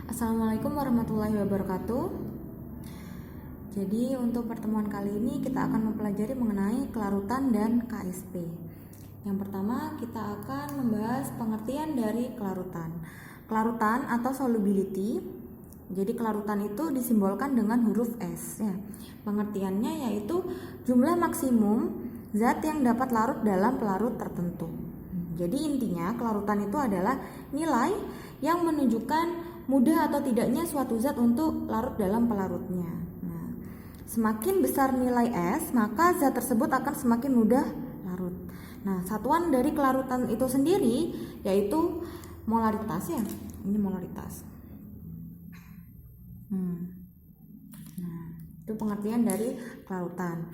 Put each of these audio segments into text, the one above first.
Assalamualaikum warahmatullahi wabarakatuh. Jadi untuk pertemuan kali ini kita akan mempelajari mengenai kelarutan dan KSP. Yang pertama kita akan membahas pengertian dari kelarutan. Kelarutan atau solubility. Jadi kelarutan itu disimbolkan dengan huruf S ya. Pengertiannya yaitu jumlah maksimum zat yang dapat larut dalam pelarut tertentu. Jadi intinya kelarutan itu adalah nilai yang menunjukkan mudah atau tidaknya suatu zat untuk larut dalam pelarutnya. Nah, semakin besar nilai S, maka zat tersebut akan semakin mudah larut. Nah, satuan dari kelarutan itu sendiri yaitu molaritas ya. Ini molaritas. Nah, itu pengertian dari kelarutan.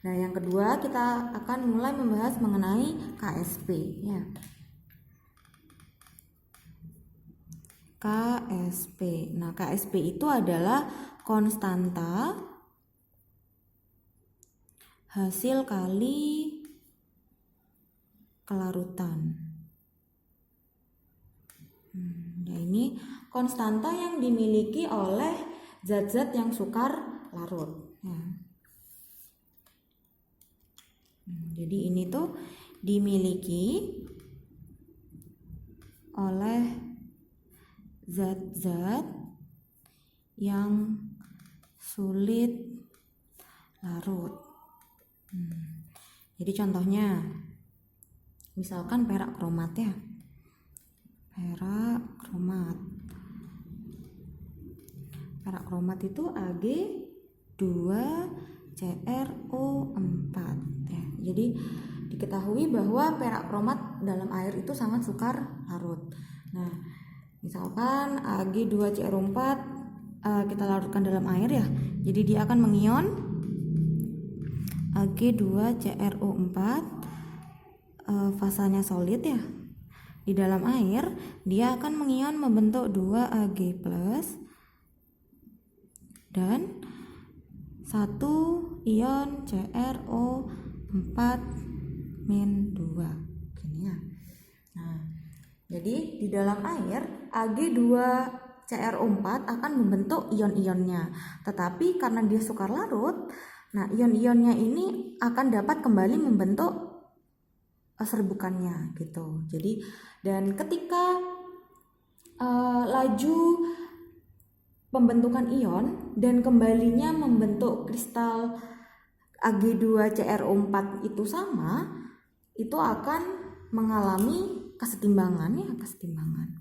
Nah, yang kedua kita akan mulai membahas mengenai KSP ya. KSP. Nah, KSP itu adalah konstanta hasil kali kelarutan. Ya, ini konstanta yang dimiliki oleh zat-zat yang sukar larut. Ya. Jadi ini tuh dimiliki oleh zat-zat yang sulit larut. Jadi contohnya, misalkan perak kromat ya, perak kromat itu Ag2CrO4 ya. Jadi diketahui bahwa perak kromat dalam air itu sangat sukar larut. Nah, misalkan Ag2CrO4 kita larutkan dalam air ya. Jadi dia akan mengion Ag2CrO4 fasanya solid ya. Di dalam air dia akan mengion membentuk 2Ag+ dan 1 ion CrO4-2 gini ya. Nah, jadi di dalam air Ag2CrO4 akan membentuk ion-ionnya. Tetapi karena dia sukar larut, nah ion-ionnya ini akan dapat kembali membentuk serbukannya gitu. Jadi dan ketika laju pembentukan ion dan kembalinya membentuk kristal Ag2CrO4 itu sama, itu akan mengalami kesetimbangan ya, kesetimbangan.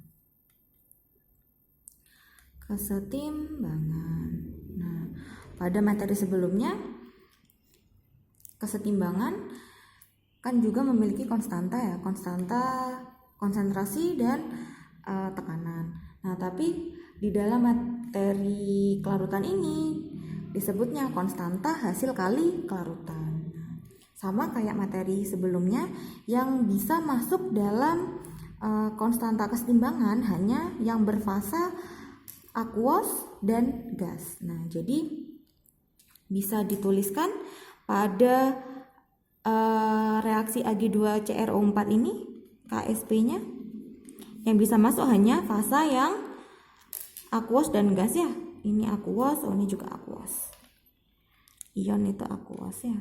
Nah, pada materi sebelumnya kesetimbangan kan juga memiliki konstanta ya, konstanta konsentrasi dan tekanan. Nah, tapi di dalam materi kelarutan ini disebutnya konstanta hasil kali kelarutan. Sama kayak materi sebelumnya yang bisa masuk dalam konstanta kesetimbangan hanya yang berfasa akuos dan gas. Nah, jadi bisa dituliskan pada reaksi Ag2CrO4 ini KSP-nya yang bisa masuk hanya fasa yang akuos dan gas ya. Ini akuos, ini juga akuos. Ion itu akuos ya.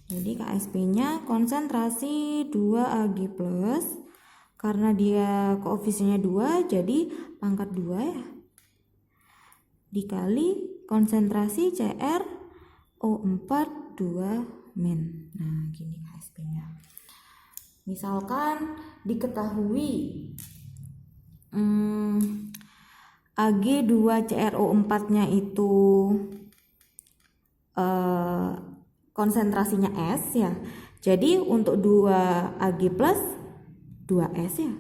Jadi KSP-nya konsentrasi 2Ag+, karena dia koefisiennya 2 jadi pangkat 2 ya, dikali konsentrasi CrO4 2-. Nah, gini KSP-nya. Misalkan diketahui Ag2CrO4-nya itu konsentrasinya S ya. Jadi untuk 2Ag+ 2S ya.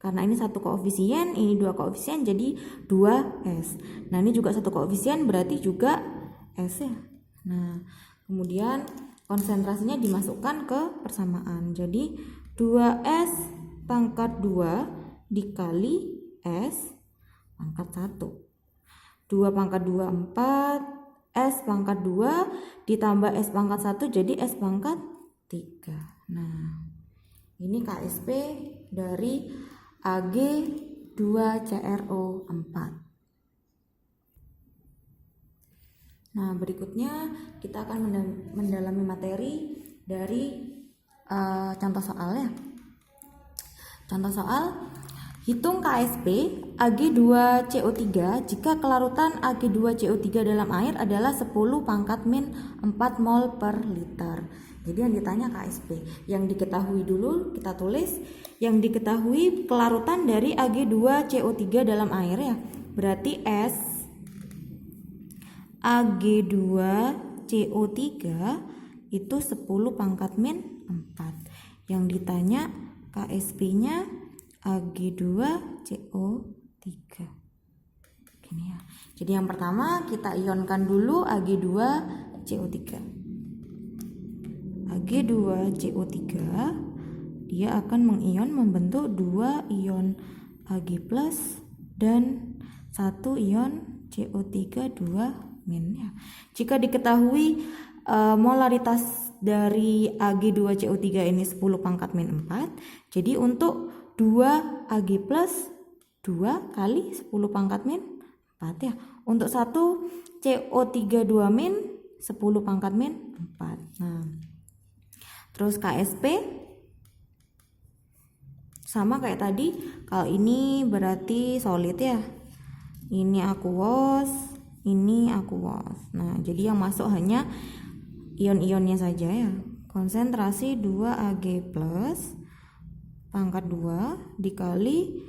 Karena ini satu koefisien, ini dua koefisien jadi 2S. Nah, ini juga satu koefisien berarti juga S ya. Nah, kemudian konsentrasinya dimasukkan ke persamaan. Jadi 2S pangkat 2 dikali S pangkat 1. 2 pangkat 2 4, S pangkat 2 ditambah S pangkat 1 jadi S pangkat 3. Nah, ini KSP dari Ag2 2CrO4. Nah, berikutnya kita akan mendalami materi dari contoh soal ya. Contoh soal, hitung KSP Ag2CO3 jika kelarutan Ag2CO3 dalam air adalah 10 pangkat min 4 mol per liter. Jadi yang ditanya KSP. Yang diketahui dulu kita tulis, yang diketahui kelarutan dari Ag2CO3 dalam air ya. Berarti S Ag2CO3 itu 10 pangkat min 4. Yang ditanya KSP-nya Ag2CO3. Gini ya. Jadi yang pertama kita ionkan dulu Ag2CO3. Ag2CO3 dia akan mengion membentuk 2 ion Ag+ dan 1 ion CO3 2- ya. Jika diketahui molaritas dari Ag2CO3 ini 10 pangkat min 4, jadi untuk 2 Ag+ 2 kali 10 pangkat min 4 ya. Untuk 1 CO3 2- 10 pangkat min 4. Nah, terus KSP sama kayak tadi. Kalau ini berarti solid ya. Ini aqueous, ini aqueous. Nah, jadi yang masuk hanya ion-ionnya saja ya. Konsentrasi 2 Ag+ pangkat 2 dikali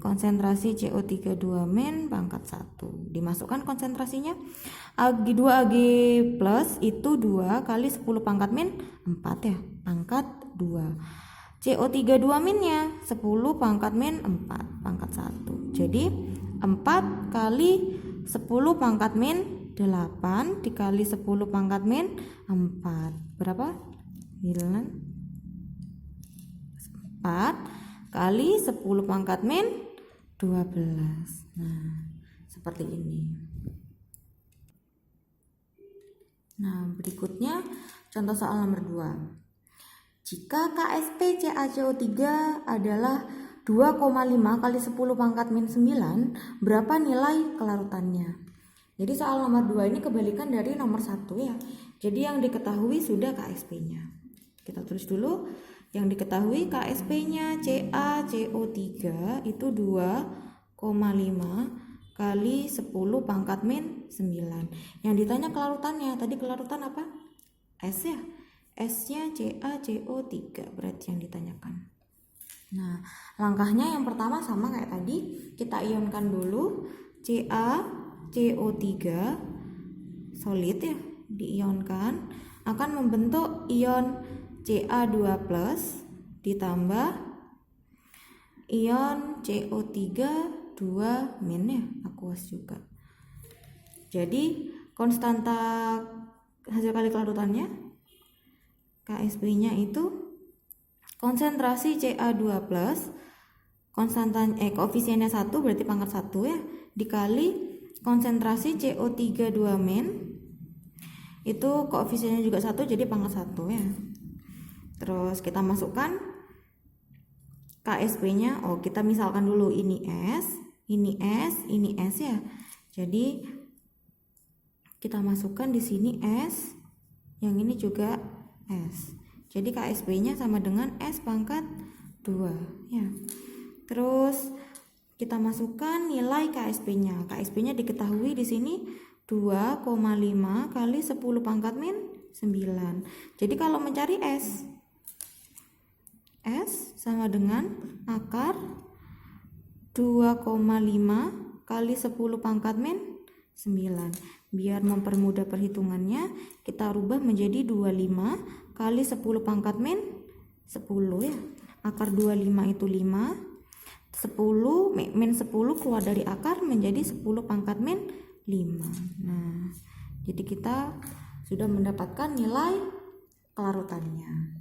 konsentrasi CO3 2- pangkat 1. Dimasukkan konsentrasinya. Ag2 Ag+ itu 2 kali 10 pangkat min 4 ya, pangkat 2. CO3 2-nya 10 pangkat min 4 pangkat 1. Jadi 4 kali 10 pangkat min 8 dikali 10 pangkat min 4. Berapa? 9. 4 kali 10 pangkat min 12. Nah, seperti ini. Nah, berikutnya contoh soal nomor 2. Jika KSP CaCO3 adalah 2,5 kali 10 pangkat min 9, berapa nilai kelarutannya? Jadi soal nomor 2 ini kebalikan dari nomor 1 ya. Jadi yang diketahui sudah KSP-nya. Kita tulis dulu. Yang diketahui KSP-nya CaCO3 itu 2,5 kali 10 pangkat min 9. Yang ditanya kelarutannya, tadi kelarutan apa? S ya. S-nya CaCO3 berarti yang ditanyakan. Nah, langkahnya yang pertama sama kayak tadi, kita ionkan dulu CaCO3 solid ya, diionkan akan membentuk ion Ca2+ ditambah ion CO3 2- ya, aqueous juga. Jadi konstanta hasil kali kelarutannya KSP-nya itu konsentrasi Ca2+ koefisiennya 1 berarti pangkat 1 ya, dikali konsentrasi CO3 2- itu koefisiennya juga 1 jadi pangkat 1 ya. Terus kita masukkan KSP-nya. Oh, kita misalkan dulu ini S, ini S, ini S ya. Jadi kita masukkan di sini S, yang ini juga S. Jadi KSP-nya sama dengan S pangkat 2 ya. Terus kita masukkan nilai KSP-nya. KSP-nya diketahui di sini 2,5 kali 10 pangkat min 9. Jadi kalau mencari S sama dengan akar 2,5 kali 10 pangkat min 9. Biar mempermudah perhitungannya, kita rubah menjadi 25 kali 10 pangkat min 10 ya. Akar 25 itu 5. 10 min 10 keluar dari akar menjadi 10 pangkat min 5. Nah, jadi kita sudah mendapatkan nilai kelarutannya.